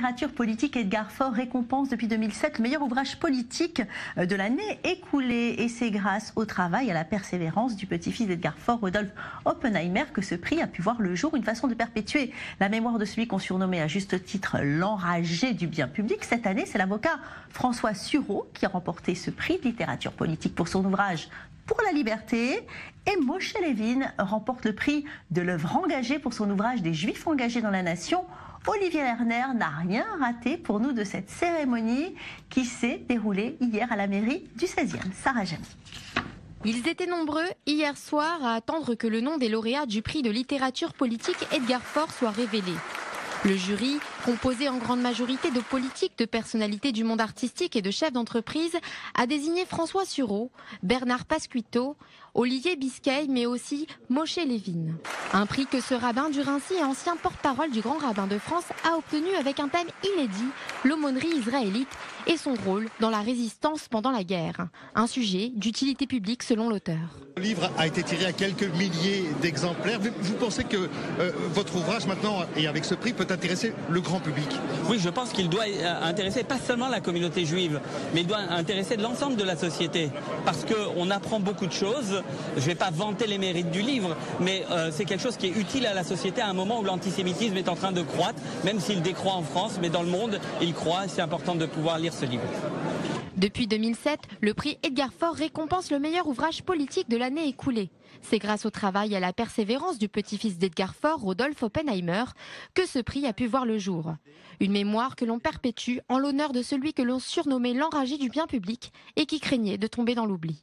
littérature politique, Edgar Faure récompense depuis 2007 le meilleur ouvrage politique de l'année écoulée. Et c'est grâce au travail et à la persévérance du petit-fils d'Edgar Faure, Rudolf Oppenheimer, que ce prix a pu voir le jour. Une façon de perpétuer la mémoire de celui qu'on surnommait à juste titre l'enragé du bien public. Cette année, c'est l'avocat François Sureau qui a remporté ce prix de littérature politique pour son ouvrage Pour la liberté. Et Moshe Levin remporte le prix de l'œuvre engagée pour son ouvrage Des Juifs engagés dans la nation. Olivier Lerner n'a rien raté pour nous de cette cérémonie qui s'est déroulée hier à la mairie du 16e. Sarah Jamy. Ils étaient nombreux hier soir à attendre que le nom des lauréats du prix de littérature politique Edgar Faure soit révélé. Le jury, composé en grande majorité de politiques, de personnalités du monde artistique et de chefs d'entreprise, a désigné François Sureau, Bernard Pasquito, Olivier Biscay, mais aussi Moshe Levin. Un prix que ce rabbin du Rincy et ancien porte-parole du grand rabbin de France a obtenu avec un thème inédit, l'aumônerie israélite et son rôle dans la résistance pendant la guerre. Un sujet d'utilité publique selon l'auteur. Le livre a été tiré à quelques milliers d'exemplaires. Vous pensez que votre ouvrage maintenant, et avec ce prix, peut intéresser le grand public? Oui, je pense qu'il doit intéresser pas seulement la communauté juive, mais il doit intéresser l'ensemble de la société. Parce qu'on apprend beaucoup de choses. Je ne vais pas vanter les mérites du livre, mais c'est quelque chose qui est utile à la société à un moment où l'antisémitisme est en train de croître, même s'il décroît en France, mais dans le monde, il croît. C'est important de pouvoir lire ce livre. Depuis 2007, le prix Edgar Faure récompense le meilleur ouvrage politique de l'année écoulée. C'est grâce au travail et à la persévérance du petit-fils d'Edgar Faure, Rudolf Oppenheimer, que ce prix a pu voir le jour. Une mémoire que l'on perpétue en l'honneur de celui que l'on surnommait l'enragé du bien public et qui craignait de tomber dans l'oubli.